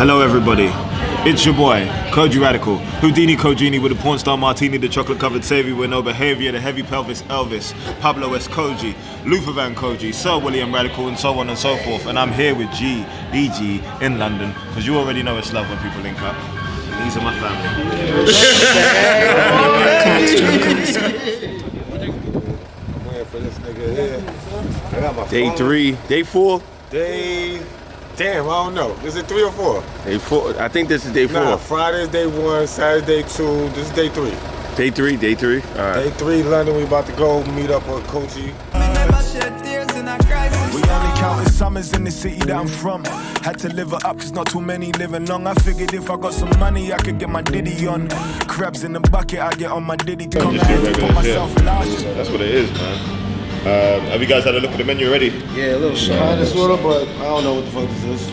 Hello everybody, it's your boy, KOJEY Radical, Houdini Kojini with a porn star martini, the chocolate covered savvy with no behavior, the heavy pelvis Elvis, Pablo S. KOJEY, Luther Van KOJEY, Sir William Radical and so on and so forth. And I'm here with GDG in London, because you already know it's love when people link up. These are my family. I'm waiting for this nigga here. I got my Day phone. 3, day 4? Damn, I don't know. Is it 3 or 4? Day 4, I think this is day 4. Nah, Friday's day 1, Saturday day 2, this is day 3. Day 3, day 3. All right. Day 3, London, we about to go meet up with KOJEY. We only counting summers in the city that I'm from. Had to live it up cause not too many living long. I figured if I got some money I could get my Diddy on. Crabs in the bucket I get on my Diddy. Come Just do and regular put myself shit. last. That's what it is, man. Have you guys had a look at the menu already? Yeah, a little shot. Kinda sorta, but I don't know what the fuck this is.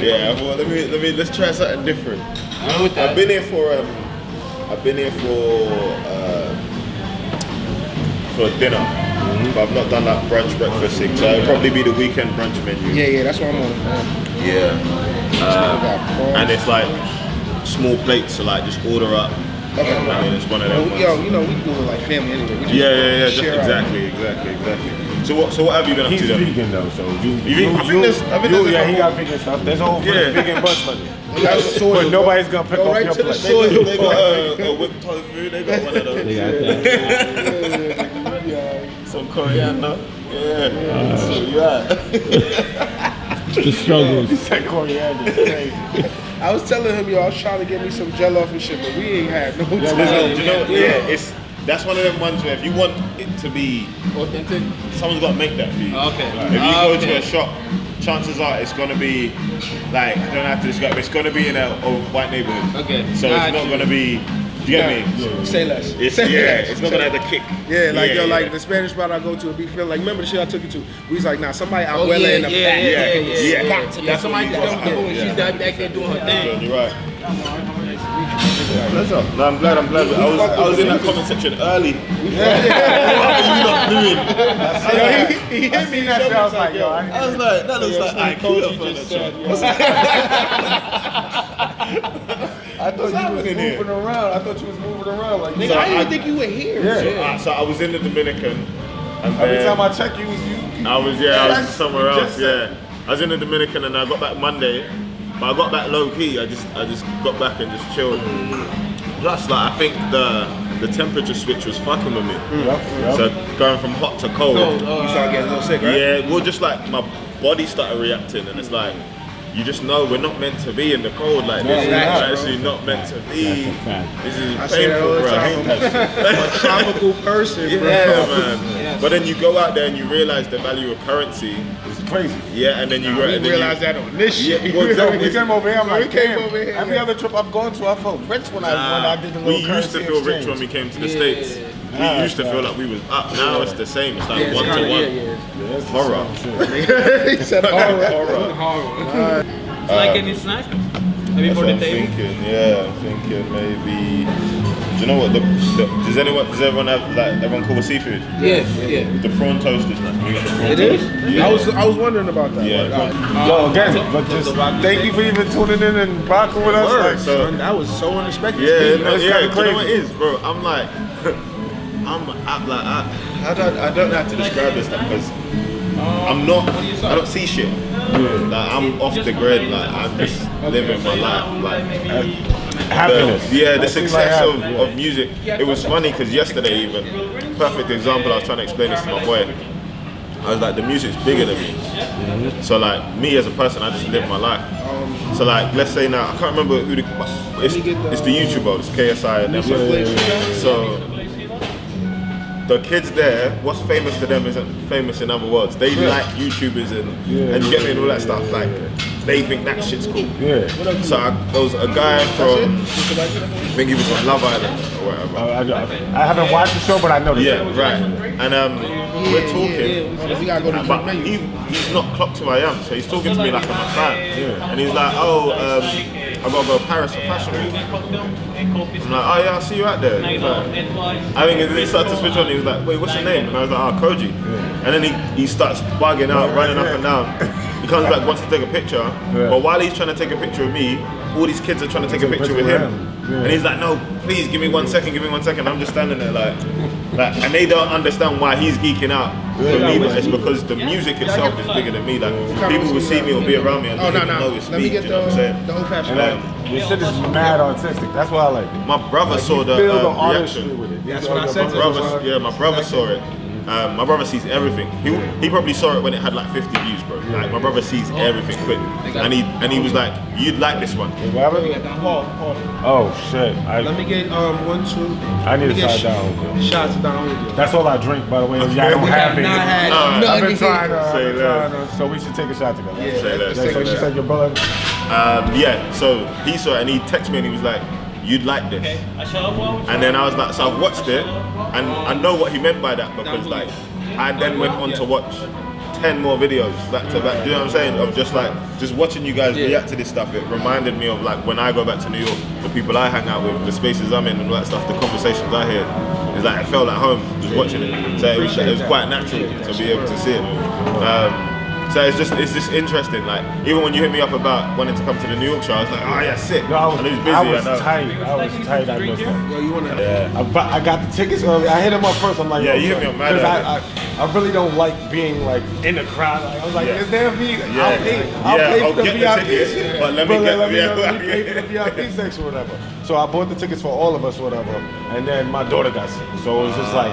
Yeah, well, let's try something different. I've been here for dinner, but I've not done that brunch breakfast thing, so it'll probably be the weekend brunch menu. Yeah, that's what I'm on. Yeah, and it's like small plates, so like just order up. Okay. I mean, it's one of them. Yo, you know we do it like family anyway. We just Yeah, share out. exactly. So what have you been up He's to then? vegan though, so I think there's a yeah, he couple- got vegan stuff. There's a whole vegan bunch of it. They got soil, But nobody's gonna pick go off right your to the plate. soil. They got a whipped tofu. They got one of those. Some coriander. Yeah. So you right. The struggles. He said coriander. It's crazy. I was telling him, yo, I was trying to get me some jell-off and shit, but we ain't had no time. Listen, do you know? Yeah, that's one of them ones where if you want it to be Authentic. someone's got to make that for you. Okay. If you go to a shop, chances are it's gonna be like, I don't know how to describe it. It's gonna be in a white neighborhood. Okay. So it's not gonna be. Do you get me? Say less. It's Say less. it's not gonna have the kick. Yeah, like yo, like yeah. the Spanish spot I go to, it be feeling like, remember the shit I took you to? We was like, nah, somebody Oh, Abuela yeah, in the yeah, back. yeah, Yeah. Somebody that comes and she's back there doing her thing. You're right. Pleasure. No, I'm glad. I was in that comment section early. What are you not doing? He hit me that shit, I was like, yo, I was like, that looks like IKEA furniture. I thought you was moving around. I thought you was moving around like Nigga, I didn't even think you were here. So I was in the Dominican. And Every then time I check you, was you. I was somewhere else. Yeah, I was in the Dominican and I got back Monday, but I got back low key. I just got back and just chilled. Plus, like I think the temperature switch was fucking with me. So going from hot to cold. You started getting a little sick, right? Yeah, well, just like my body started reacting, and it's like you just know we're not meant to be in the cold like this. we're not, We're actually not meant to be. This is I say that all painful, the bro. time. I'm a tropical person, bro. Yeah, man. But then you go out there and you realize the value of currency. It's crazy. Yeah, and then you We realized that on this shit. Yeah, well, exactly. We came over here, I'm We like, came damn. over here, Every yeah. other trip I've gone to, I felt rich when I did the we little used to currency feel rich exchange. when we came to the States. We used to feel like we was up. Now it's the same. It's like one to one. Yeah, it's the Horror. same shit. He said, all right. Horror. Like any snack? Maybe That's for what the I'm table? thinking. Yeah, I'm thinking maybe. Do you know what? Does everyone have like everyone cool with seafood? Yeah. The prawn toast is nice. We got the prawn It is? Yeah. I was wondering about that. Yeah. Like, Yo, again, but just thank you for even tuning in and rocking with us. Word, Like, so- that was so unexpected. Yeah, no, That's yeah. kinda Do you know what it crazy. is, bro? I'm like, I don't know how to describe this stuff because I don't see shit. Like I'm off the grid. Like I'm just living my life. Like happiness. the I see success like of happiness, music. It was funny because yesterday even, perfect example. I was trying to explain this to my boy. I was like, the music's bigger than me. So like me as a person, I just live my life. So like, let's say now, I can't remember who it's the YouTuber, it's KSI and them. So the kids there, what's famous to them isn't famous in other words. They like YouTubers and you get me and all that stuff. Like they think that shit's cool. Yeah. So there was a guy from, I think he was from Love Island or whatever. I haven't watched the show, but I know the Yeah, show. right. And we're talking. We gotta go to the But menu. he's not clocked who I am, so he's talking to me like I'm a fan. And he's like, oh, I gotta go to Paris for fashion week. I'm like, oh yeah, I'll see you out there. He's like, I think he started to switch on. He was like, wait, what's your name? And I was like, oh, KOJEY. And then he starts bugging out, running up and down. He comes back, wants to take a picture, but while he's trying to take a picture of me, all these kids are trying to take a picture with him. And he's like, no, please give me 1 second, give me 1 second. I'm just standing there like, and they don't understand why he's geeking out for me, but it's because the music itself is bigger than me. Like, people will see me or be around me and don't even know it's me. You know what I'm saying? The old fashioned. Your shit is mad artistic. That's why I like it. My brother saw the reaction. With it. That's what I said. My brother saw it. My brother sees everything. He probably saw it when it had like 50 views, bro. Like, my brother sees everything quick, and he was like, "You'd like this one." Oh shit! Let me get 1, 2. I need a shot down. Shots down with you. That's all I drink, by the way. Y'all don't have it. I've been trying to. So we should take a shot together. Yeah, say that. So you said your brother. Yeah. So he saw it and he texted me and he was like, "You'd like this." And then I was like, so I've watched it, and I know what he meant by that, because like I then went on to watch 10 more videos back to back. Do you know what I'm saying? Of just watching you guys react to this stuff. It reminded me of like when I go back to New York, the people I hang out with, the spaces I'm in, and all that stuff. The conversations I hear, it's like I felt like home just watching it. So it was quite natural to be able to see it. So it's just interesting. Like, even when you hit me up about wanting to come to the New York show, I was like, oh yeah, sick. No, I was busy. I was tight. I missed that. Yo, you wanna? Yeah, I got the tickets early. I hit him up first. I'm like, yeah, you hit me up, man. I really don't like being like in the crowd. Like, I was like, is there a VIP? I'll pay for the VIP shit. But let me pay for the VIP section or whatever. So I bought the tickets for all of us, whatever. And then my daughter got sick, so it was just like,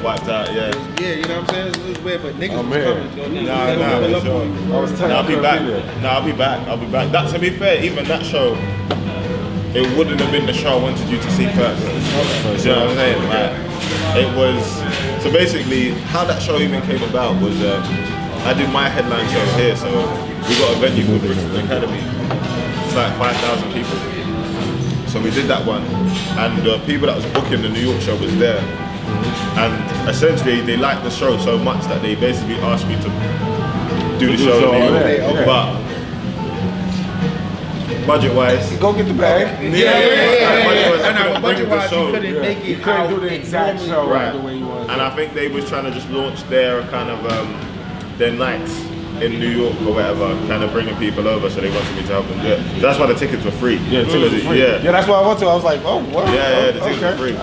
wiped out. Yeah, you know what I'm saying? It was weird, but niggas I'm was here. coming. Nah, I was tight. I'll be back. I'll be back. That, to be fair, even that show, it wouldn't have been the show I wanted you to see first. You know what I'm saying? Like, it was, so basically, how that show even came about was, I did my headline show here, so we got a venue called Brunch Academy. It's like 5,000 people. So we did that one, and the people that was booking the New York show was there. And essentially, they liked the show so much that they basically asked me to do the show in New York. But budget-wise, go get the bag. Budget-wise, you couldn't make it. You couldn't do the exact show the way you wanted. And I think they was trying to just launch their kind of their nights in New York or whatever, kind of bringing people over, so they wanted me to help them do it. So that's why the tickets were free. Yeah, tickets were free. Yeah, that's why I went to. I was like, oh, what? Yeah, the tickets were free.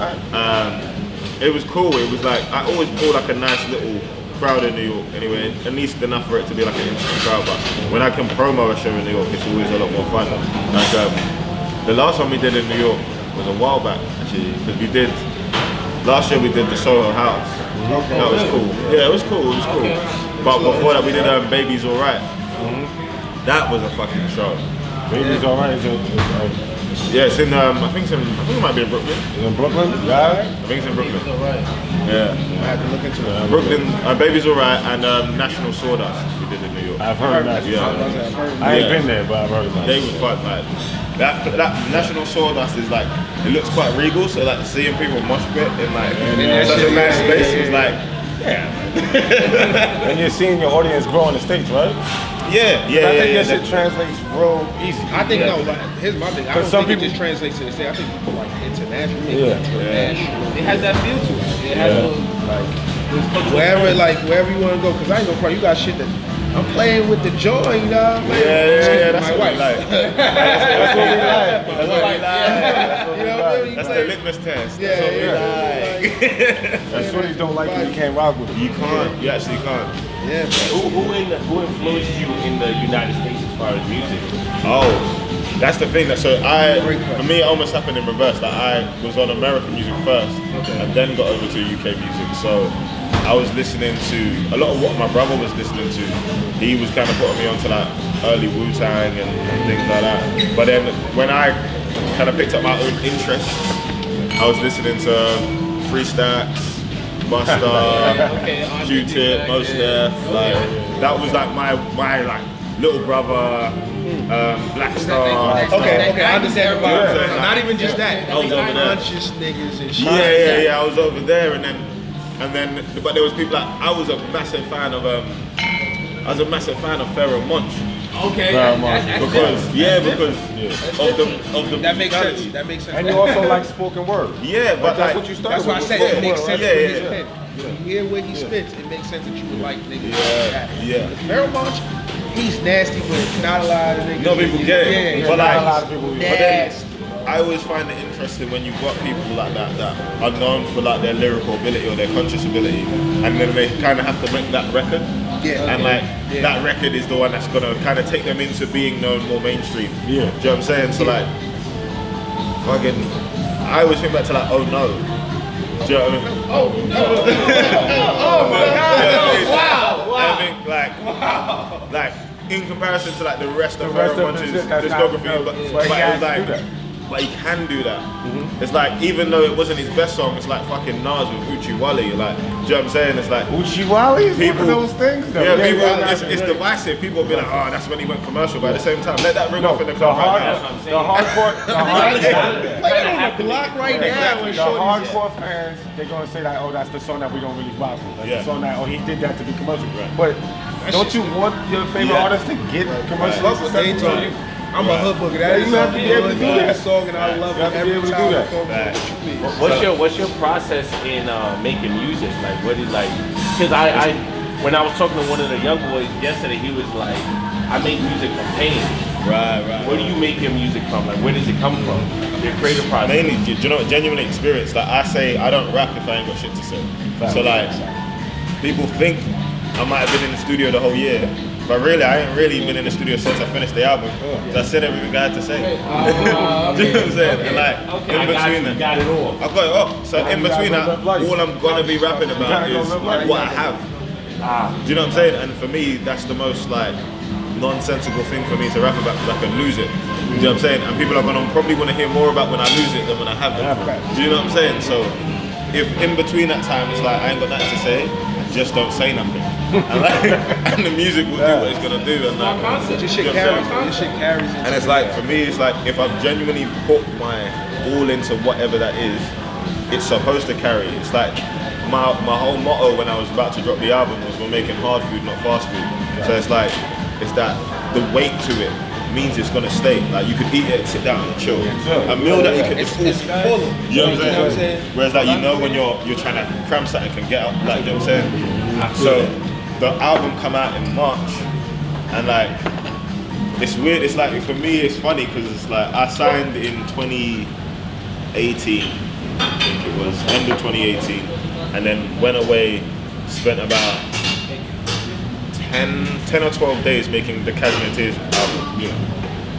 It was cool. It was like, I always pull like a nice little crowd in New York anyway, at least enough for it to be like an interesting crowd. But when I can promo a show in New York, it's always a lot more fun. Like the last one we did in New York was a while back actually, because last year we did the Soho House. That was cool. Yeah, it was cool. But before that we did Baby's Alright. That was a fucking show. Baby's Alright. Yeah, it's in I think it might be in Brooklyn. In Brooklyn? Yeah. I think it's in Brooklyn. Yeah. I had to look into it. Brooklyn, Baby's Alright, and National Sawdust we did in New York. I've heard that. Yeah. I ain't been there, but I've heard about it. They was quite like that National Sawdust is like, it looks quite regal, so like seeing people mosh pit in like such a nice space was like, And you're seeing your audience grow in the States, right? Yeah. I think that shit translates real easy. I think no, but here's my thing. I don't think it just translates to the state. I think people like international. It has that feel to it. It has wherever you want to go. Cause I ain't gonna cry. You got shit that I'm playing with the joint, dog. That's my wife. That's what we like. That's the litmus test. That's what we like. That's what you don't like when you can't rock with it. You can't. You actually can't. Yeah. Who influenced you in the United States as far as music? Oh, that's the thing. For me, it almost happened in reverse. Like I was on American music first, and then got over to UK music. So I was listening to a lot of what my brother was listening to. He was kind of putting me onto like early Wu-Tang and things like that. But then when I kind of picked up my own interests, I was listening to Free Stacks, Busta, Q-Tip, Mos Def. Like that was like my like little brother, Black Star. Okay, I understand. Not even just that. I was over there. Conscious niggas and shit. Yeah. I was over there, and then, but there was people like I was a massive fan of Pharaoh Monch. Okay. Because of the That makes sense. That makes sense. And you also like spoken word. Yeah, but that's like, what you started That's why I with. said it makes sense Yeah. when he spit. When you hear what he spits, it makes sense that you would like niggas like that. Yeah. Pharaoh Monch, He's nasty, but not a lot of niggas. No people get it. Yeah, But like, not a lot of people. but then nasty. I always find it interesting when you've got people like that are known for like their lyrical ability or their conscious ability, and then they kind of have to make that record. Yeah. And like that record is the one that's gonna kind of take them into being known more mainstream. Yeah. Do you know what I'm saying? So like, fucking, I always think back to like, oh no. Do you know what I mean? Oh my God! Wow! I think like in comparison to like the rest of Bunch's discography, but it was like, but he can do that. It's like, even though it wasn't his best song, it's like fucking Nas with Uchi Wally. Like, do you know what I'm saying? It's like Uchi Wally is one of those things. Though. Yeah, people, it's divisive. People will be like, oh, that's when he went commercial. But at the same time, let that ring off in the club right now. The hardcore fans, they're gonna say that, oh, that's the song that we don't really vibe with. That's the song that, oh, he did that to be commercial. But don't you want your favorite artist to get commercial success? I'm a hood booger. That is you have to be able to do that song, and I love it every time. What's your process in making music? Like, what is like? Because I when I was talking to one of the young boys yesterday, he was like, I make music from pain. Right. Where do you make your music from? Like, where does it come from? Your creative process. Mainly, do you know, genuine experience. Like I say, I don't rap if I ain't got shit to say. So like, people think I might have been in the studio the whole year. But really, I ain't really been in the studio since I finished the album. So I said everything I had to say. Do you know what I'm saying? And like, in between that, got it all. I got it all. So in between that, all I'm gonna be rapping about is what I have. Do you know what I'm saying? And for me, that's the most like nonsensical thing for me to rap about, because I can lose it. Do you know what I'm saying? And people are gonna probably want to hear more about when I lose it than when I have it. Do you know what I'm saying? So if in between that time it's like I ain't got nothing to say, just don't say nothing. And the music will do what it's gonna do. And like, This shit carries. And it's like, for me, it's like, if I've genuinely put my all into whatever that is, it's supposed to carry. It's like, my whole motto when I was about to drop the album was, we're making hard food, not fast food. So it's like, it's that the weight to it means it's gonna stay. Like, you could eat it, sit down and chill. A meal that you can, it's full. You know what I'm saying? Whereas like, you know when you're trying to cram something and get out, like, you know what I'm saying? So the album come out in March, and like, it's weird. It's like, for me, it's funny because it's like, I signed in 2018, I think it was end of 2018, and then went away, spent about 10 or 12 days making the Cashmere Tears album.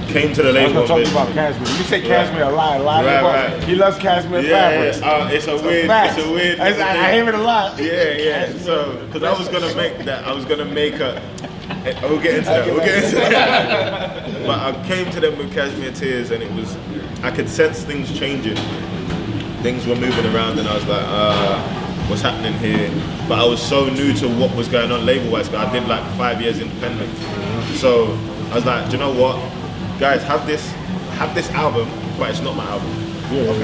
Came to the label. I was gonna talk about Cashmere. You say Cashmere a lot. Right. He loves Cashmere fabrics. It's a weird. I hear it a lot. Yeah. So, because I was gonna make that. I was gonna make a. We'll get into that. But I came to them with Cashmere Tears, and it was. I could sense things changing. Things were moving around, and I was like, what's happening here? But I was so new to what was going on label-wise, because I did like 5 years independent. So I was like, do you know what? Guys, have this album, but it's not my album.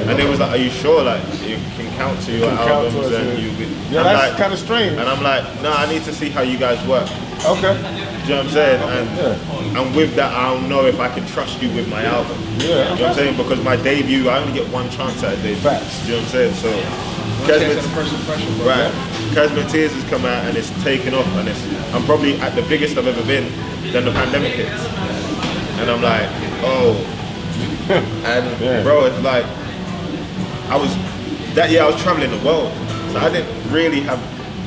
And they was like, are you sure? Like, you can count to your albums and you. Yeah, that's kind of strange. And I'm like, no, I need to see how you guys work. Okay. Do you know what I'm saying? And with that, I don't know if I can trust you with my album. Yeah. You know what I'm saying? Because my debut, I only get one chance at a debut. Facts. Do you know what I'm saying? So, Cashmere Tears has come out and it's taken off, and I'm probably at the biggest I've ever been. Then the pandemic hits. And I'm like, oh. And bro, it's like, I was traveling the world. So I didn't really have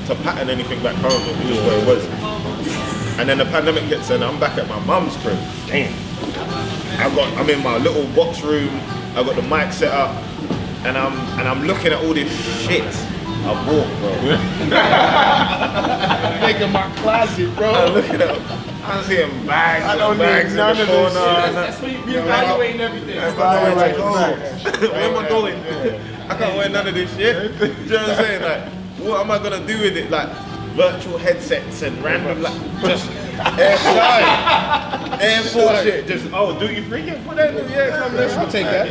to pattern anything back home. It was just where it was. And then the pandemic hits and I'm back at my mum's crib. Damn. I'm in my little box room. I got the mic set up, and I'm looking at all this shit I bought, bro. Making my closet, bro. I'm looking at, I'm seeing bags. I don't need none of this. That's when you reevaluating everything. Where am I going? I can't wear none of this shit. Do you know what I'm saying? Like, what am I gonna do with it? Like, virtual headsets and random, like, just airport shit. Just, duty free? Yeah, put that in. Yeah, come, let's take that.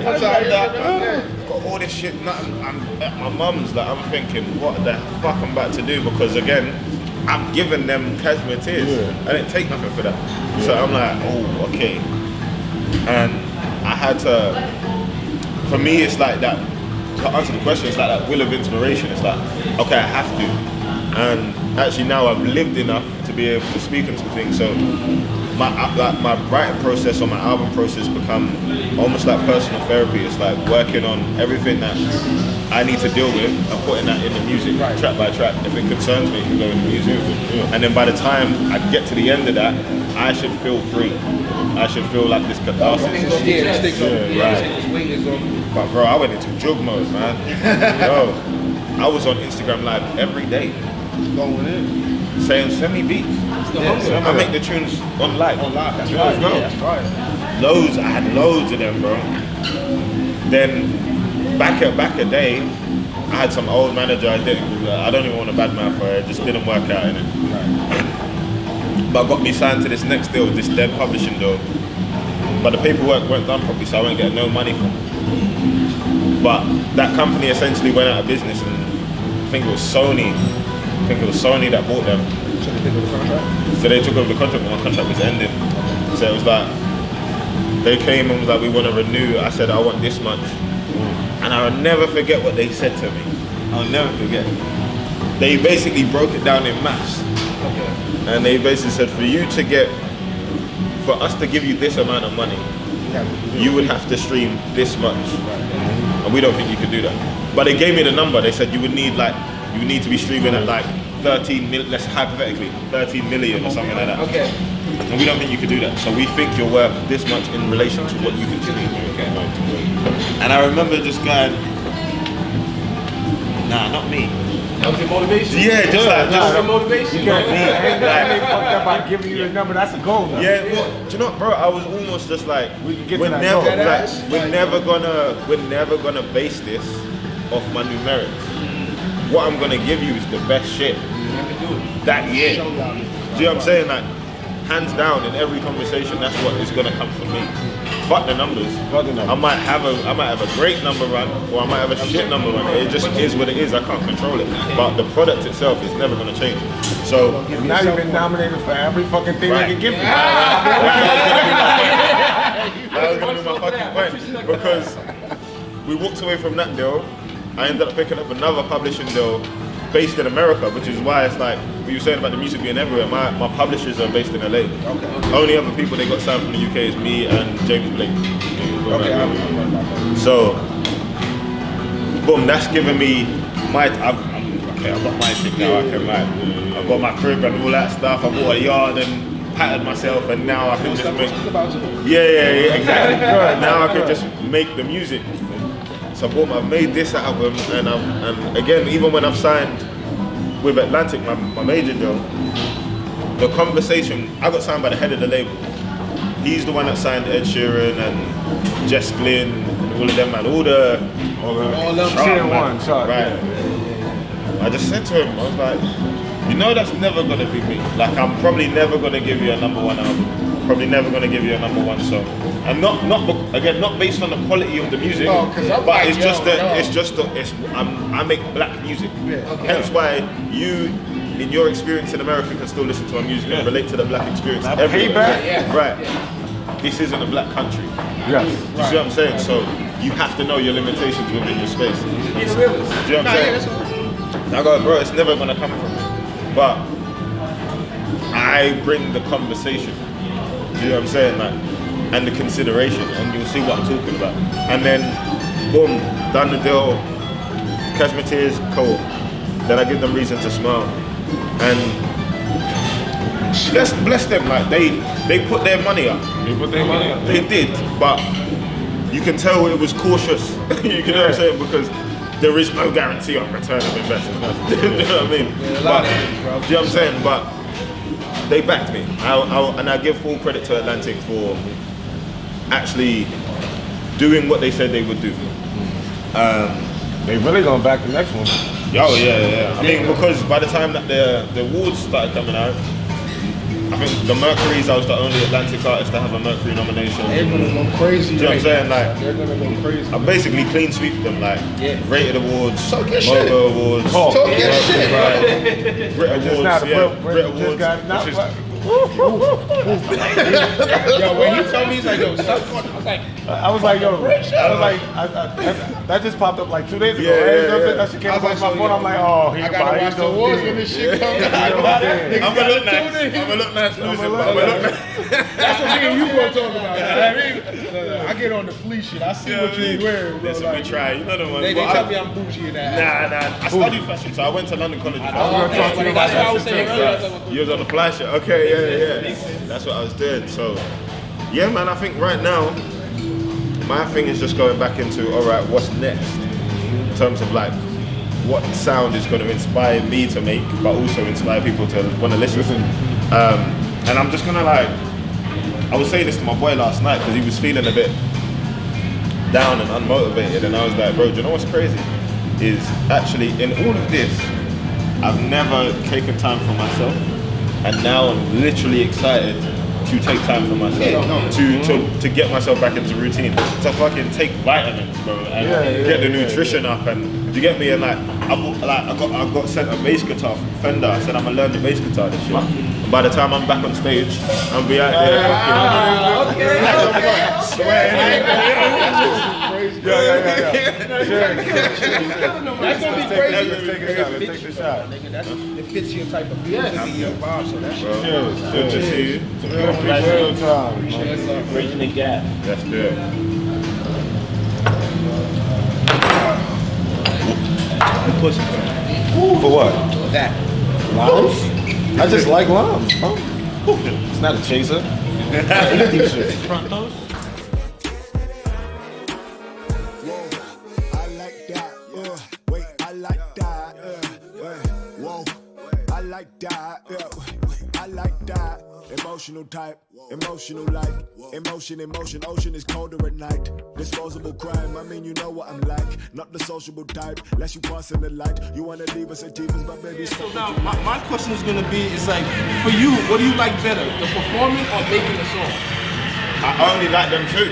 Got all this shit. I'm at my mum's, like, I'm thinking, what the fuck I'm about to do? Because again, I'm giving them Cashmere Tears. I didn't take nothing for that. So I'm like, oh, okay. And I had to, for me, it's like that, to answer the question, it's like that will of inspiration. It's like, okay, I have to. And actually now I've lived enough to be able to speak into things. So my writing process or my album process become almost like personal therapy. It's like working on everything that I need to deal with and putting that in the music, track by track. If it concerns me, it can go in the music. And then by the time I get to the end of that, I should feel free. I should feel like this catharsis. But bro, I went into jug mode, man. Yo, I was on Instagram Live every day. Going in. Saying, send me beats. I make the tunes on live. That's right. That's right. Loads, I had loads of them, bro. Then back a day, I had some old manager. I don't even want to badmouth her. It just didn't work out, innit? But got me signed to this next deal, this dead publishing deal. But the paperwork weren't done properly, so I won't get no money from it. But that company essentially went out of business, and I think it was Sony that bought them. So they took over the contract when my contract was ending. So it was like, they came and was like, we want to renew. I said, I want this much. And I'll never forget what they said to me. I'll never forget. They basically broke it down in maths. And they basically said, for us to give you this amount of money, you would have to stream this much. And we don't think you could do that. But they gave me the number. They said you would need to be streaming at like 13 million, let's hypothetically, 13 million or something like that. Okay. And we don't think you could do that. So we think you're worth this much in relation to what you can stream. And I remember just going, nah, not me. That was your motivation? Yeah, just your motivation. You can't they fucked up by giving you the number. That's a goal. Though. Yeah, well, do you know what, bro? I was almost just like, we can get we're to that never gonna base this off my numerics. What I'm gonna give you is the best shit that year. Do you know what I'm saying? Like, hands down in every conversation, that's what is gonna come from me. Fuck the numbers. I might have a great number run, or I might have a shit number run. It just is what it is. I can't control it. But the product itself is never gonna change. So now you've been nominated for every fucking thing they can give you. That was gonna be my fucking point. Because we walked away from that deal. I ended up picking up another publishing deal based in America, which is why it's like we were saying about the music being everywhere. My publishers are based in LA. Okay. Only other people they got signed from the UK is me and James Blake. So, boom, that's given me I've got my thing now. I've got my crib and all that stuff. I bought a yard and patted myself, and now I can just make. Yeah, exactly. Now I can just make the music. So boom, I've made this album, and again, even when I've signed with Atlantic, my major deal, the conversation, I got signed by the head of the label. He's the one that signed Ed Sheeran and Jess Glynn, and all of them, man, all the tier one, right? I just said to him, I was like, you know, that's never gonna be me. Like, I'm probably never gonna give you a #1 album. Probably never gonna give you a #1 song, and not based on the quality of the music, but it's just I make black music. Hence why you, in your experience in America, can still listen to my music and relate to the black experience. Right. This isn't a black country. Yes. You see what I'm saying? So you have to know your limitations within your space. Do you know what I'm saying? I go, bro, it's never gonna come from me, but I bring the conversation. You know what I'm saying? Like, and the consideration, and you'll see what I'm talking about. And then, boom, done the deal, catch my tears, cool. Then I give them reason to smile. And bless them, like they put their money up. They did, but you can tell it was cautious. You know what I'm saying? Because there is no guarantee on return of investment. You know what I mean? Yeah, you know what I'm saying? But they backed me, and I give full credit to Atlantic for actually doing what they said they would do. They really gonna back the next one. Oh yeah. I mean, because by the time that the awards started coming out, I think the Mercury's, I was the only Atlantic artist to have a Mercury nomination. They're gonna go crazy. Do you know what I'm saying? Like, they're gonna go crazy. I basically clean sweep them, like Rated Awards, Talk your shit. Mogo Awards, Talk your shit. Brit Awards, Brit Awards. which is Yo, when he told me, he's like, like, yo, I was like, yo, that just popped up like 2 days ago. Yeah. That shit came up on my phone. I'm like, oh, I gotta watch the awards when this shit comes. I'm gonna look nice. I'm gonna look nice. I'm gonna look nice. That's what me and you gonna talk about. You know what I mean? I get on the fleece shit. I see what you wear. Listen, we try. You know the one. They tell me I'm bougie in that. Nah. I studied fashion, so I went to London College. That's what I was saying earlier. You was on the fly shit. Okay, yeah. That's what I was doing. So, yeah, man. I think right now, my thing is just going back into all right, what's next in terms of like what sound is going to inspire me to make, but also inspire people to want to listen. And I'm just gonna like, I was saying this to my boy last night because he was feeling a bit down and unmotivated, and I was like, bro, do you know what's crazy? Is actually in all of this, I've never taken time for myself, and now I'm literally excited to take time for myself, to get myself back into routine, to fucking take vitamins, bro, and get the nutrition up, and do you get me? And like, I got sent a bass guitar from Fender. I said I'm gonna learn the bass guitar this year. And by the time I'm back on stage, I'll be out there. That's gonna be crazy. Let's take a shot. It fits your type of music and your vibe, so that's Good to see you. Bridging the gap. Let's do it. For what? that. Limes? I just like limes, bro. It's not a chaser. I eat these shit. Front those? I like that, wait, I like that, whoa, I like that, I like that. Emotional type, emotional like, emotion, ocean is colder at night. Disposable crime, I mean you know what I'm like. Not the sociable type, less you pass in the light. You wanna leave us at TVs, but baby. So now, my question is gonna be, is like, for you, what do you like better, the performing or making the song? I only like them two.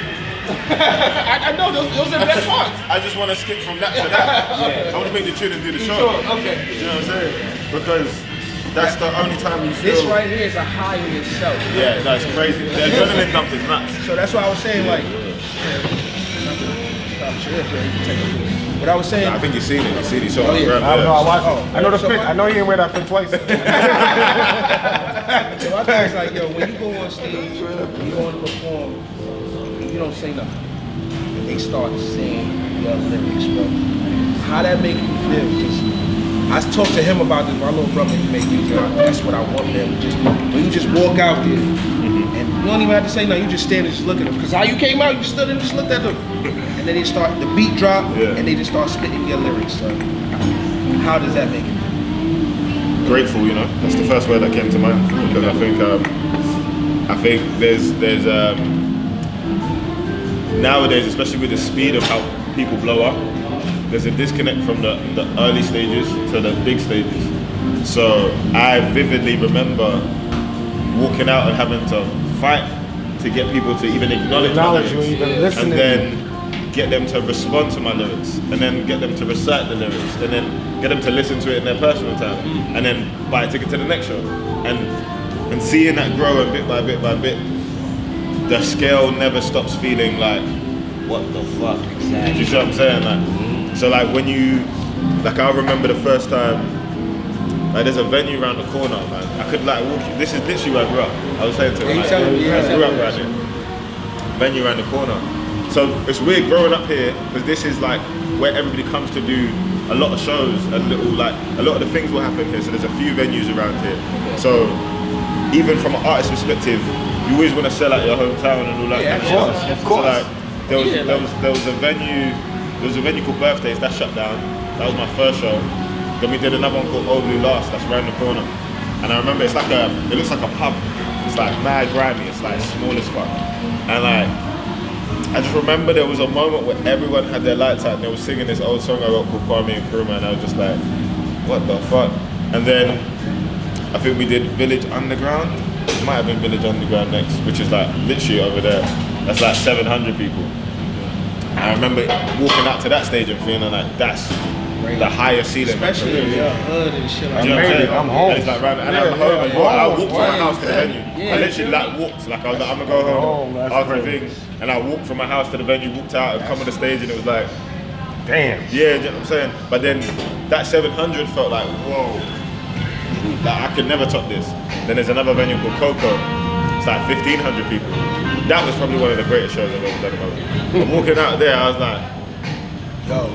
I know, those are the best parts. I just want to skip from that to that. I want to make the tune and do the show. Sure, okay. You know what I'm saying? Because that's the only time you feel. This right here is a high in itself. Yeah, no, it's crazy. The adrenaline dump is nuts. So that's why I was saying, like, what I was saying. I think you've seen it. You see these songs. Oh, yeah. I know, I watched it. I know the fit. I know you didn't wear that fit twice. So I think it's like, yo, when you go on stage, you go on to perform, you don't say nothing. And they start saying your lyrics, bro. How that make you feel? Because I talked to him about this, my little brother, he make music. That's what I want them. Just when you just walk out there, and you don't even have to say nothing, you just stand and just look at them. Because how you came out, you stood and just looked at them. And then they start, the beat drop, and they just start spitting your lyrics. So how does that make you feel? Grateful, you know. That's the first word that came to mind. Because I think there's nowadays, especially with the speed of how people blow up, there's a disconnect from the early stages to the big stages. So I vividly remember walking out and having to fight to get people to even acknowledge my lyrics, and then get them to respond to my lyrics, and then get them to recite the lyrics, and then get them to listen to it in their personal time, and then buy a ticket to the next show. And seeing that grow and bit by bit by bit, the scale never stops feeling like, what the fuck? Exactly. Do you see what I'm saying? Like, so like when you, like I remember the first time, like there's a venue around the corner, man. I could like walk, this is literally where I grew up. I was saying to him, like, I grew up right here. Venue around the corner. So it's weird growing up here, because this is like where everybody comes to do a lot of shows, and a lot of the things will happen here. So there's a few venues around here. So even from an artist perspective, you always want to sell out your hometown and all that kind of stuff. Of course. So like there was a venue. There was a venue called Birthdays that shut down. That was my first show. Then we did another one called Old Blue Last. That's around the corner. And I remember it looks like a pub. It's like mad grimy. It's like small as fuck. And like, I just remember there was a moment where everyone had their lights out and they were singing this old song I wrote called Kwame Nkrumah, and I was just like, what the fuck? And then I think we did Village Underground. It might have been Village Underground next, which is like literally over there. That's like 700 people. I remember walking out to that stage and feeling like that's the higher ceiling. Especially in the hood and shit like You know what I'm saying? I'm home. And it's like round, and I'm home as well. I walked from my house to the venue. I literally like walked, like I was like, I'm gonna go home after the thing, and I walked from my house to the venue, walked out, and come on the stage, and it was like, damn. yeah, you know what I'm saying? But then that 700 felt like, whoa, like I could never top this. Then there's another venue called Coco. It's like 1,500 people. That was probably one of the greatest shows I've ever done in my life. I'm walking out there, I was like, yo,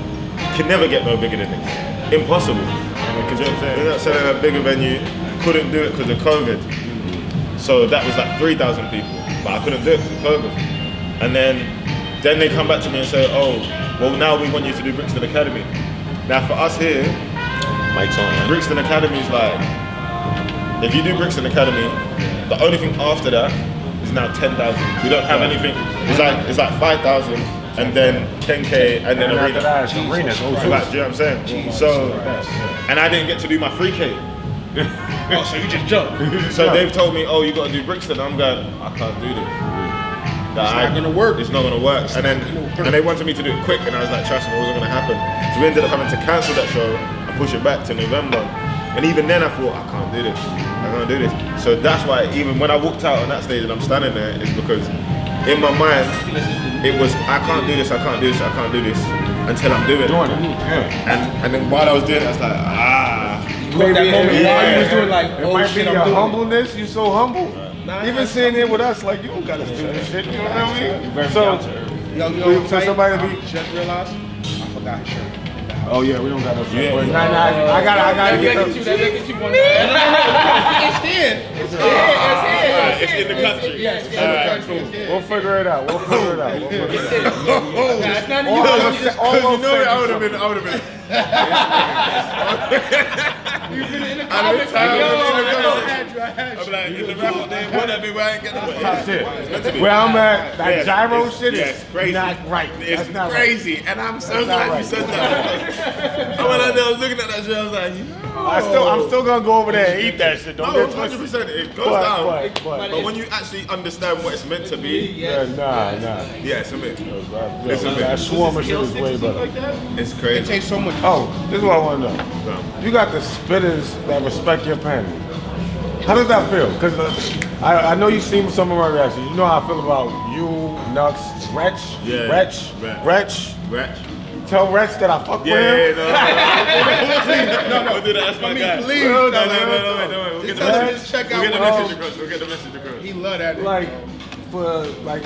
can never get no bigger than this. Impossible. You know what I'm saying? We're not selling a bigger venue, couldn't do it because of COVID. So that was like 3,000 people, but I couldn't do it because of COVID. And then they come back to me and say, oh, well now we want you to do Brixton Academy. Now for us here, Mike's on, man. Brixton Academy is like, if you do Brixton Academy, the only thing after that is now 10,000. We don't have anything. It's like 5,000 and then 10K and then arena. Arenas. Like, do you know what I'm saying? So, and I didn't get to do my 3K. Oh, so you just jumped. So they've told me, oh, you got to do Brixton. I'm going, I can't do this. It's not gonna work. It's not gonna work. And they wanted me to do it quick, and I was like, trust me, it wasn't gonna happen. So we ended up having to cancel that show and push it back to November. And even then I thought, I can't do this. I can't do this. So that's why even when I walked out on that stage and I'm standing there, it's because in my mind, it was, I can't do this, I can't do this, I can't do this until I'm doing it. And then while I was doing it, I was like, Maybe that moment while you was doing like, it oh might shit, be I'm your doing humbleness. You so humble. Even sitting here with us, like you don't gotta do this shit. You know what I mean? So, for somebody to be. Just realized, I forgot his shirt. Oh yeah, we don't got no shirt. Yeah, But I gotta get up. It's here. it's in the country. Yes, We'll figure it out. That's not You know I would have been. You've been in the I'm comments. I'm like, in the raffle day, what I mean, where I ain't getting the Top shit. Where I'm at, that gyro shit is crazy. not right. It's That's not crazy, and I'm so glad right. you said that. I went out there, I was looking at that shit, I was like, I'm still gonna go over there and eat that shit. Don't no, get twisted. 100%, it goes down. But when you actually understand what it's meant to be, nah. yeah, it's a bit. That swarm of shit is way better. It's It crazy. takes so much. Oh, this is what I want to know. You got the spitters that respect your pen. How does that feel? Because I know you've seen some of my reactions. You know how I feel about you, Nux, Wretch. Tell Wretch that I fuck with him. No, we'll do that. That's my guy. Please, No. We'll get the message. Check We'll get the out. message across. We'll get the message across. He love that. Like, for like.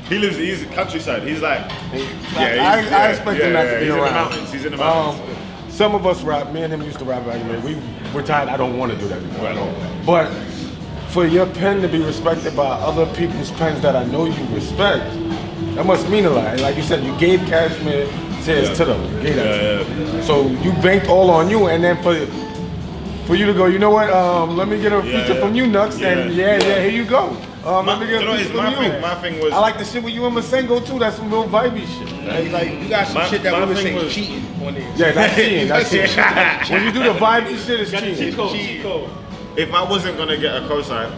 He's countryside. He's like, I expect him not to be he's around. In the mountains. He's in the mountains. Some of us rap. Me and him used to rap back in the day. We retired. I don't want to do that anymore. But for your pen to be respected by other people's pens that I know you respect, that must mean a lot. Like you said, you gave Cashmere tears to them. You gave that to them. So you banked all on you, and then for you to go, you know what? Let me get a feature from you, Nux, and here you go. Let me get a feature from you. My thing was, I like the shit with you and Masengo too. That's some real vibey shit. Like you got some shit that women say was cheating on there. Yeah, that's cheating. That's cheating. When you do the vibey shit, it's cheating. if I wasn't gonna get a cosign,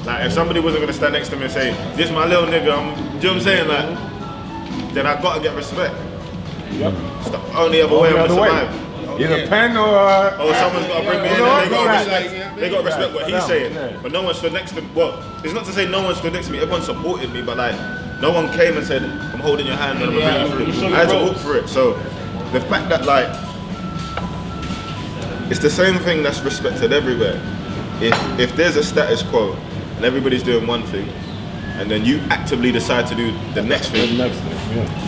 like if somebody wasn't gonna stand next to me and say, "This my little nigga," do you know what I'm saying? Like, then I gotta get respect. Yep. It's the only other way I'm gonna survive. Either pen or someone's got to bring me in and they got to respect what he's saying. Yeah. But no one stood next to me. Well, it's not to say no one stood next to me. Everyone supported me, but like, no one came and said, I'm holding your hand and I'm bringing you through. I had to walk for it. So the fact that like, it's the same thing that's respected everywhere. If there's a status quo and everybody's doing one thing, and then you actively decide to do the next thing,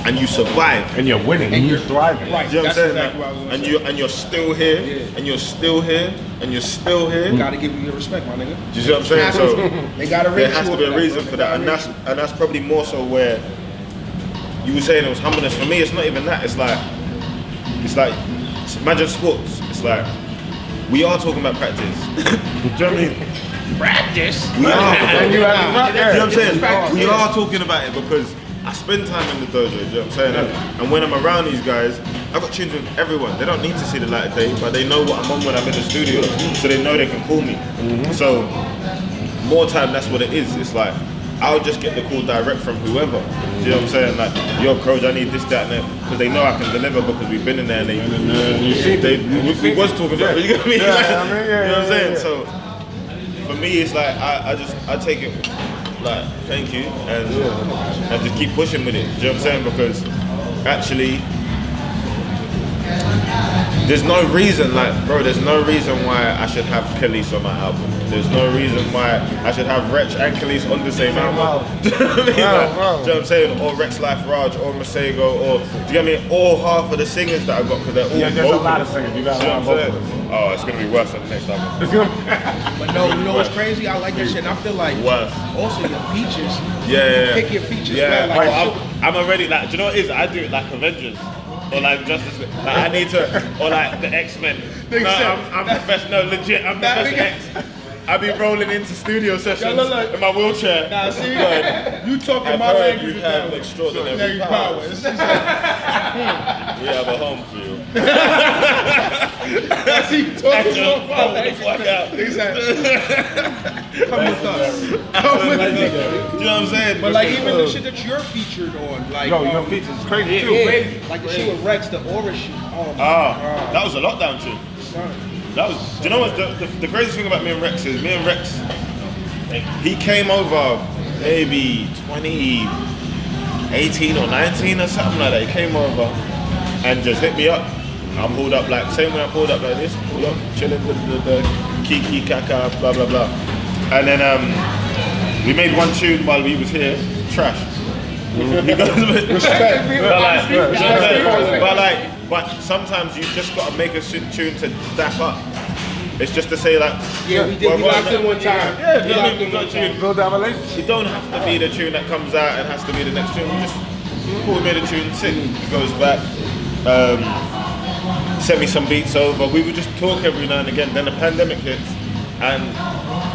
and you survive, and you're winning, and you're thriving. Right. do you know what I'm saying? Exactly And you're still here, and you're still here, and you're still here. You gotta give you your respect, my nigga. Do you see what I'm saying? So They gotta there has to be a reason for that, and that's probably more so where you were saying it was humbleness. For me, it's not even that. It's like imagine sports. It's like we are talking about practice. Do you know what I mean? Practice. We are. And you have You know what I'm saying? We are talking about it because I spend time in the dojo, you know what I'm saying? And when I'm around these guys, I've got tunes with everyone. They don't need to see the light of day, but they know what I'm on when I'm in the studio, so they know they can call me. So more time, that's what it is. It's like I'll just get the call direct from whoever. Do you know what I'm saying? Like, yo, Croge, I need this, that, and that, because they know I can deliver because we've been in there and we was talking about it. You get me? You know what I'm saying? So for me, it's like I take it like thank you and just keep pushing with it. Do you know what I'm saying? Because actually, there's no reason, like, bro, there's no reason why I should have Khalees on my album. There's no reason why I should have Wretch and Khalees on the same album. Do you know what I mean? Do you know what I'm saying? Or Rex Life Raj, or Masego, or, do you get me? All half of the singers that I got, because they're all there's vocals. a lot of singers. You got a lot of vocals. Oh, it's going to be worse than the next album. But no, you know what's crazy? I like that shit. And I feel like also your features. Yeah. Pick your features. Yeah. Well, like, I'm already, like, do you know what it is? I do it like Avengers. Or like Justice League. Like I need to, or like the X-Men. No, I'm the best, no, legit, I'm the best X. I be rolling into studio sessions in my wheelchair. Nah, see, you talking my language. You have extraordinary powers. Like, We have a home for you. that's you talking about my the fuck out. Exactly. Come with us. Come with me. You know what I'm saying? But like even the shit that you're featured on, like your features is crazy too. Like the shit with Rex, the Aura shit. Oh my God. That was a lockdown tune. That was. Do you know what the craziest thing about me and Rex is? Me and Rex, he came over maybe 2018 or 19 or something like that. He came over and just hit me up. I pulled up like same way I pulled up like this. Pulled up, chilling, the kiki kaka, blah blah blah. And then we made one tune while we was here. Trash. But sometimes you just gotta make a tune to dap up. It's just to say like, we locked in one time. Yeah, we locked in one tune. Build that relationship. It don't have to be the tune that comes out and has to be the next tune. We just we made a tune, sick. He goes back, sent me some beats over. We would just talk every now and again. Then the pandemic hits, and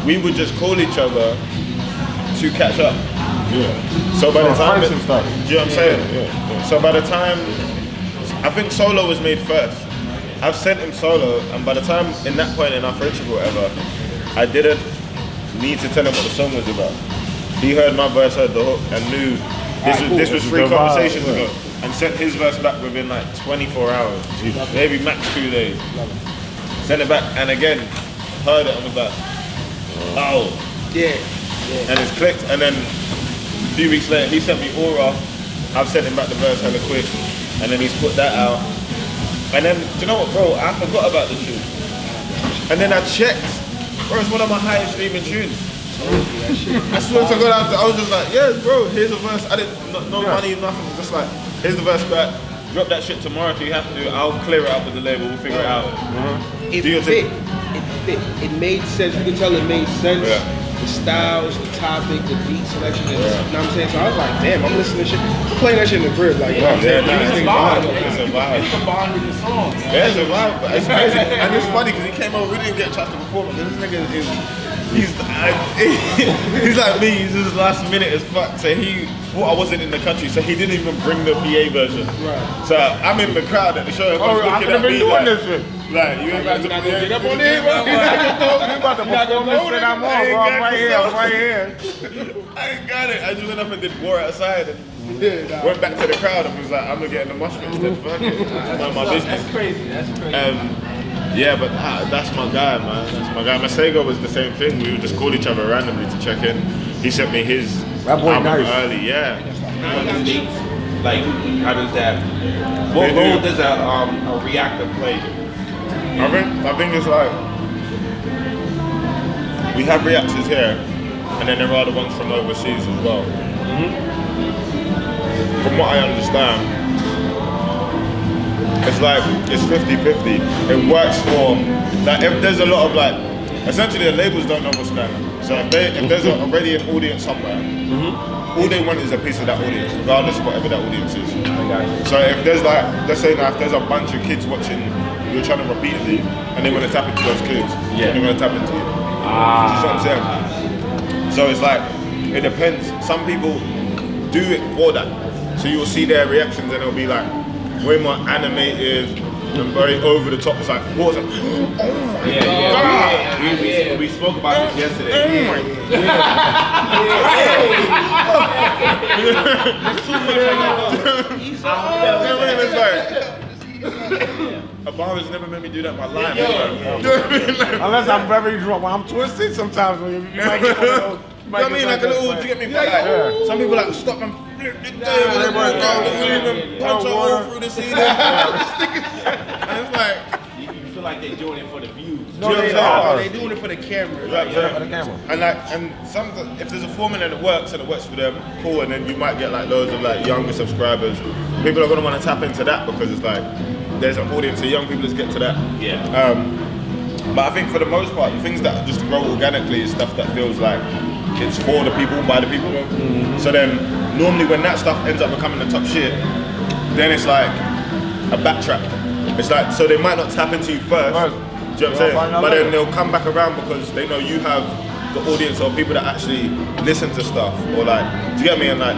we would just call each other to catch up. Yeah. So by the time, do you know what I'm saying? Yeah. So by the time, I think Solo was made first. I've sent him Solo, and by the time in that point in our friendship or whatever, I didn't need to tell him what the song was about. He heard my verse, heard the hook, and knew this was 3 conversations ago, and sent his verse back within like 24 hours, maybe max 2 days. Sent it back, and again, heard it and was like, oh, yeah. And it's clicked, and then a few weeks later, he sent me Aura. I've sent him back the verse hella quick, and then he's put that out. And then, do you know what, bro? I forgot about the tune. And then I checked, bro, it's one of my highest streaming tunes. I swear to God, I was just like, yeah, bro, here's a verse. I didn't, no money, nothing. Just like, here's the verse back. Drop that shit tomorrow if you have to. I'll clear it up with the label. We'll figure it out. It fit. It made sense. You can tell it made sense. Yeah. The styles, the topic, the beat selection. You know what I'm saying? So I was like, damn, I'm listening to shit. I'm playing that shit in the crib. Like, It's a vibe. You can bond with your songs. Yeah, it's a vibe. But it's crazy. And it's funny because he came over, we didn't get a chance to perform. This nigga is, he's like me, he's just last minute as fuck. So he thought I wasn't in the country, so he didn't even bring the PA version. Right. So I'm in the crowd at the show. I could have been doing this shit. Like, you ain't about to get up on there, bro. You about to perform this shit I'm on, bro. I'm right here. I ain't got it. I just went up and did war outside and went back to the crowd and was like, I'm gonna get in the mosh pit instead. Fuck it. Mind my business. That's crazy. Yeah, but that's my guy, man. That's my guy. Masego was the same thing. We would just call each other randomly to check in. He sent me his album early, yeah. Like, how does that? What role does a reactor play? I think it's like we have reactors here, and then there are the ones from overseas as well. From what I understand, it's like it's 50-50. It works for like if there's a lot of like essentially the labels don't know what's going on. So if there's already an audience somewhere, all they want is a piece of that audience, regardless of whatever that audience is. So if there's like, let's say now if there's a bunch of kids watching your channel repeatedly and they want to tap into those kids, they want to tap into you. You see what I'm saying? So it's like, it depends. Some people do it for that. So you'll see their reactions and it'll be like way more animated, and very over the top. It's like, what was it? We spoke about this yesterday. Obama's never made me do that in my life. Unless I'm very drunk. When I'm twisted, sometimes when you might get one of those. You know what I mean? Like a little, do you get me? Like, some people like stop and flip the table and punch a hole through the ceiling. And it's like, You feel like they're doing it for the views. No, they're doing it for the camera. For the camera. and like, and some if there's a formula that works and it works for them, cool. And then you might get like loads of like younger subscribers. People are gonna want to tap into that because it's like there's an audience of young people that get to that. Yeah. But I think for the most part, the things that just grow organically is stuff that feels like it's for the people, by the people. So then, normally when that stuff ends up becoming the top shit, then it's like a backtrack. It's like, so they might not tap into you first, do you know what I'm saying? But then they'll come back around because they know you have the audience or people that actually listen to stuff, or like, do you get me? And like,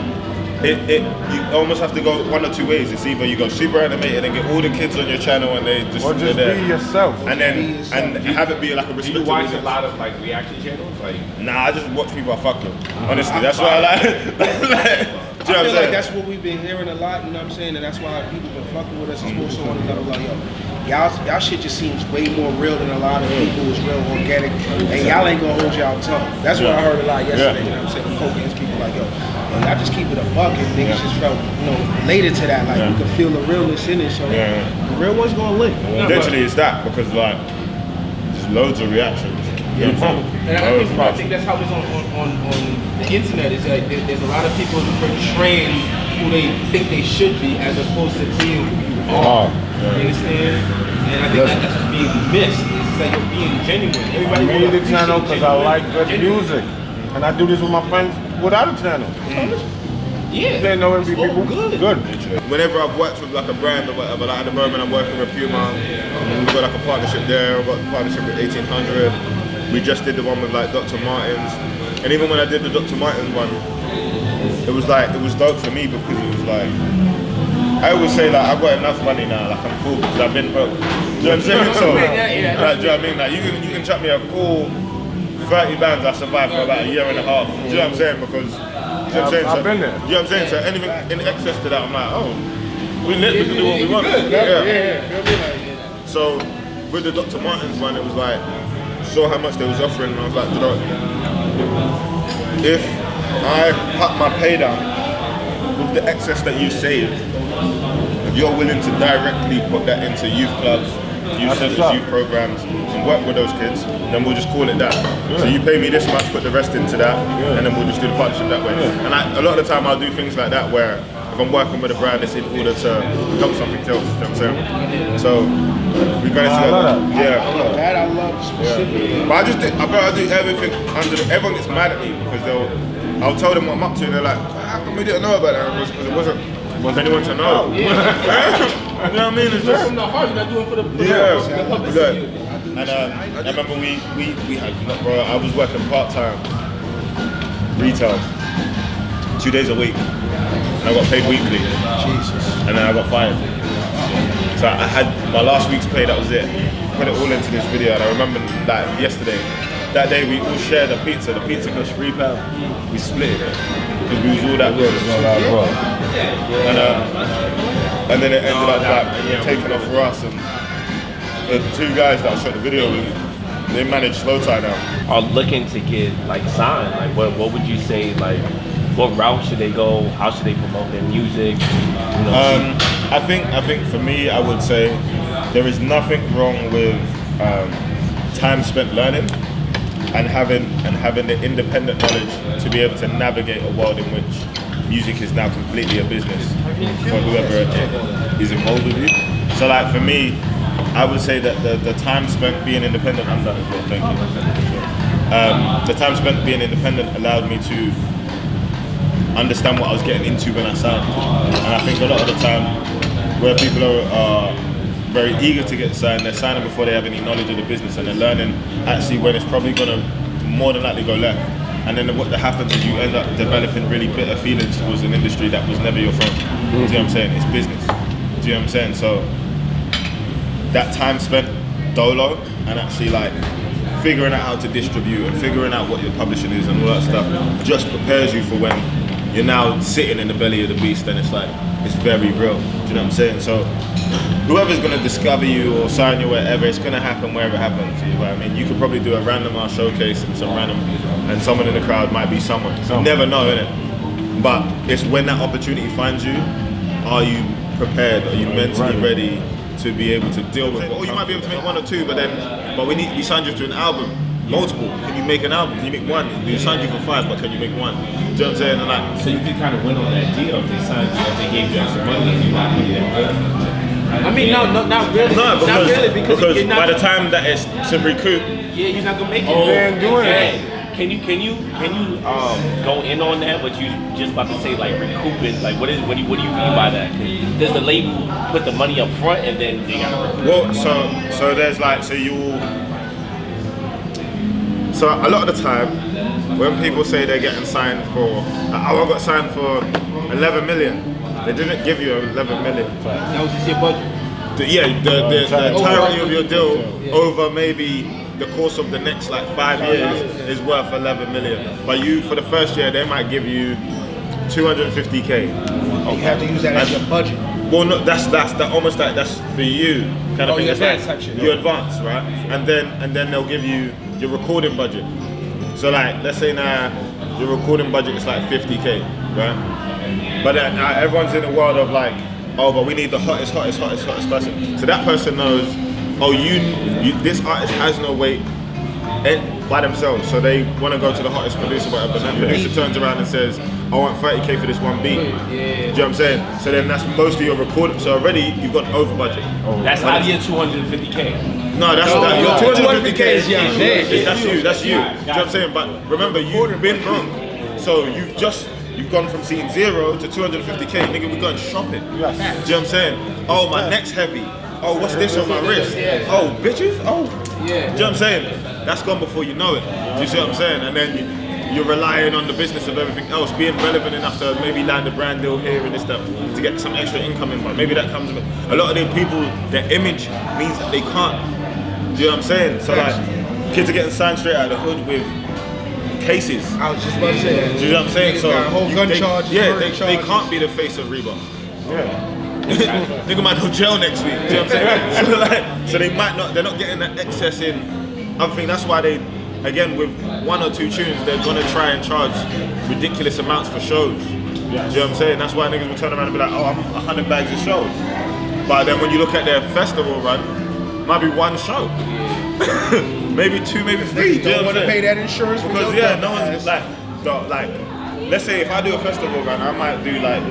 you almost have to go one or two ways. It's either you go super animated and get all the kids on your channel and they just, Or just be yourself. and then and have it be like a Do respectable you watch a business. lot of like reaction channels? Like, Nah, I just watch people I fuck with. Honestly, that's what I like. Do you know what I I'm feel like saying? that's what we've been hearing a lot, you know what I'm saying? And that's why people been fucking with us and so on and another. Like, y'all shit just seems way more real than a lot of people. It's real organic. And y'all ain't gonna hold y'all tongue. That's what I heard a lot yesterday, you know what I'm saying? The folk against people like, y'all just keep it a buck, and niggas just felt, related to that. Like, you could feel the realness in it, so the real one's gonna live. Eventually it's that, because like, there's loads of reactions. And I think that's how it's on the internet. Is like there's a lot of people portraying who they think they should be as opposed to being who you are. You understand? And I think that's what's being missed. It's like you're being genuine. Everybody I made the channel because I like good music. And I do this with my friends without a channel. Yeah. They know every people good. Whenever I've worked with like a brand or whatever, like at the moment I'm working with Puma, and we've got like a partnership there, I've got a partnership with 1800. We just did the one with like Dr. Martens. And even when I did the Dr. Martens one, it was dope for me because it was like, I always say like I've got enough money now, like I'm cool because I've been broke. Do you know what I'm saying? So, like, do you know what I mean? Like you can chuck me a cool 30 bands, I survived for about a year and a half. Do you know what I'm saying? Because, you know what I'm saying? I've been there. You know what I'm saying? So anything in excess to that, I'm like, oh, we lit, we can do what we want. So with the Dr. Martens one, it was like, saw how much they was offering, and I was like, you know, if I cut my pay down with the excess that you saved, if you're willing to directly put that into youth clubs, youth centers, youth programs, and work with those kids, then we'll just call it that. So you pay me this much, put the rest into that, and then we'll just do the partnership that way. And a lot of the time I'll do things like that where if I'm working with a brand, it's in order to help something else, you know what I'm saying? So we're going to That I love specifically. But I do everything everyone gets mad at me because I'll tell them what I'm up to and they're like, how come we didn't know about that? Because it wasn't anyone to know. You know what I mean? It's just from the heart, you're not doing for the publicity. And I remember we had, bro, I was working part-time retail 2 days a week. And I got paid weekly. Jesus. And then I got fired. So I had my last week's pay, that was it. Put it all into this video, and I remember that yesterday. That day we all shared a pizza. The pizza cost £3. We split it because we was all that good. And then it ended up like taking off for us. And the two guys that I shot the video with, they manage Slow Tie now. Are looking to get like signed. Like what would you say? Like what route should they go? How should they promote their music? You know? I think for me, I would say there is nothing wrong with time spent learning and having the independent knowledge to be able to navigate a world in which music is now completely a business for whoever is involved with you. So like for me, I would say that the time spent being independent, I'm done as well, thank you. The time spent being independent allowed me to understand what I was getting into when I signed. And I think a lot of the time where people are very eager to get signed, they're signing before they have any knowledge of the business, and they're learning actually when it's probably going to more than likely go left. And then what happens is you end up developing really bitter feelings towards an industry that was never your friend. Do you know what I'm saying? It's business. Do you know what I'm saying? So that time spent dolo and actually like figuring out how to distribute and figuring out what your publishing is and all that stuff just prepares you for when you're now sitting in the belly of the beast and it's like, it's very real. Do you know what I'm saying? So whoever's gonna discover you or sign you wherever, it's gonna happen wherever it happens. You know what I mean? You could probably do a random art showcase and someone in the crowd might be someone. You never know, innit? But it's when that opportunity finds you, are you prepared? Are you mentally ready to be able to deal with it? Or you might be able to make 1 or 2, but we signed you to an album. Multiple. Can you make an album? Can you make 1? We signed you for 5, but can you make 1? Do you know what I'm saying? And like, so you could kind of win on that deal if they signed you, if they gave you extra money and you're not really that good. I mean, no, not really. No, not really, because by the time that it's to recoup, yeah, you're not gonna make it. Oh, man, doing it. Can you go in on that? What you just about to say, like recouping? Like what do you mean by that? Does the label put the money up front and then they gotta recoup? well, so there's like so a lot of the time when people say they're getting signed for, I got signed for 11 million. They didn't give you 11 million. That was just your budget. The entirety of your deal over maybe the course of the next like 5 years is worth 11 million. But you, for the first year, they might give you 250K. You have to use that as your budget. Well, no, that's almost like that's for you kind of thing. You It's advance like type shit. you advance, right? And then they'll give you your recording budget. So like, let's say now your recording budget is like 50K, right? But then everyone's in a world of like, oh, but we need the hottest person. So that person knows, oh, this artist has no weight by themselves, so they want to go to the hottest producer, whatever. And that producer turns around and says, I want 30K for this one beat. Do you know what I'm saying? So then that's most of your recording. So already you've got over budget. That's out of your 250K. No, that's your 250K is young. That's you. Do you know what I'm saying? But remember, you've been wrong. So you've gone from seeing 0 to 250K. Nigga, we're going shopping. Do you know what I'm saying? Oh, my neck's heavy. Oh, what's this on my wrist? Oh, bitches? Oh. Do you know what I'm saying? That's gone before you know it. Do you see what I'm saying? And then you're relying on the business of everything else, being relevant enough to maybe land a brand deal here and this stuff to get some extra income in. But maybe that comes with a lot of the people, their image means that they can't. Do you know what I'm saying? So like, kids are getting signed straight out of the hood with cases. I was just about to say that. Do you know what I'm saying? So got a whole gun charge. They can't be the face of Reebok. Nigga might go jail next week. Do you know what I'm saying? So they might not. They're not getting that excess in. I think that's why they, again, with 1 or 2 tunes, they're gonna try and charge ridiculous amounts for shows. Do you know what I'm saying? That's why niggas will turn around and be like, oh, I'm 100 bags a show. But then when you look at their festival run, might be 1 show. Maybe 2, maybe 3. Don't want to pay that insurance because no one's like, let's say if I do a festival run, I might do like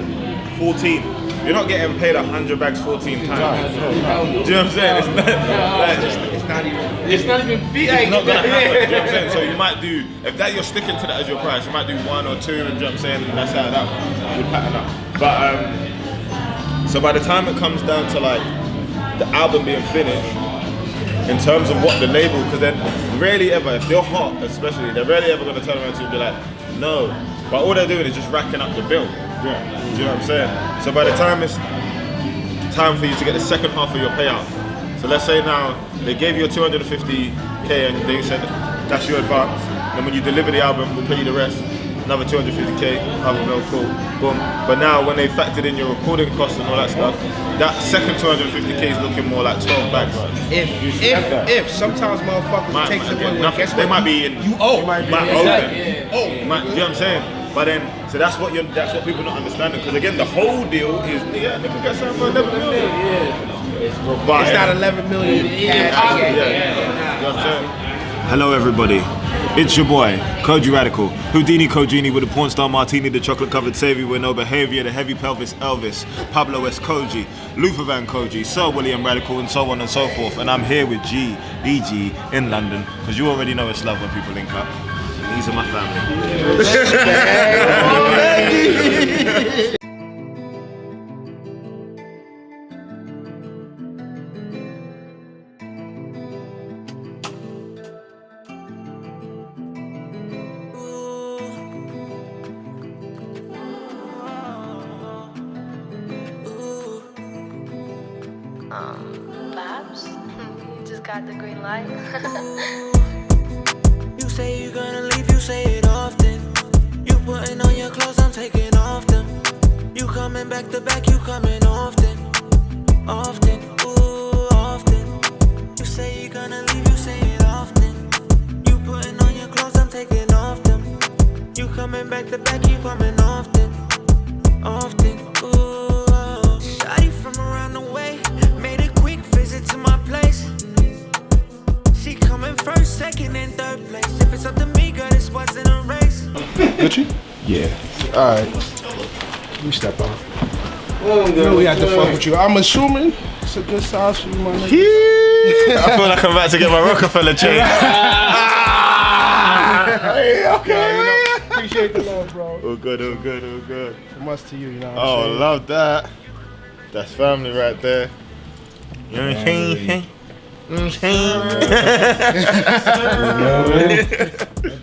14. You're not getting paid 100 bags 14 times. Do you know what I'm saying? It's not even beat. It's not gonna happen. Do you know what I'm saying? So you might do, if that you're sticking to that as your price, you might do 1 or 2. And do you know what I'm saying? And that's how that would pattern up. But so by the time it comes down to like the album being finished, in terms of what the label, because then rarely ever, if they're hot especially, they're rarely ever going to turn around to you and be like, no. But all they're doing is just racking up the bill. Yeah. Do you know what I'm saying? So by the time it's time for you to get the second half of your payout, so let's say now they gave you a 250K and they said that's your advance, then when you deliver the album, we'll pay you the rest. Another 250K, $500,000, cool, boom. But now when they factored in your recording costs and all that stuff, that second 250K is looking more like 12 bags. If sometimes motherfuckers take the money, guess what? They might be in. You owe. You might owe them. Do you know what I'm saying? But then, so that's what people don't understand. Because again, the whole deal is, they can get something for 11 million. It's not 11 million. You know what I'm saying? Hello everybody, it's your boy, KOJEY Radical, Houdini Kojini with a porn star martini, the chocolate covered savvy with no behavior, the heavy pelvis Elvis, Pablo S. KOJEY, Luther Van KOJEY, Sir William Radical and so on and so forth. And I'm here with GDG in London, because you already know it's love when people link up. And these are my family. Babs. got the green light. You say you're gonna leave, you say it often. You putting on your clothes, I'm taking off them. You coming back to back, you coming often. Often, ooh, often. You say you're gonna leave, you say it often. You putting on your clothes, I'm taking off them. You coming back to back, you coming often. Often, ooh. Shawty from around the way, made a quick visit to my place. She coming first, second, and third place. If it's up to me, girl, this wasn't a race. Gucci? Yeah. Alright. Let me step out. You know we had to fuck with you. I'm assuming it's a good size for you, my nigga. I feel like I'm about to get my Rockefeller chain. Hey, okay. Appreciate the love, bro. All good, all good, all good. From us to you, you know what Oh, I'm saying? love that. That's family right there. You know what I'm saying? You know what I'm saying?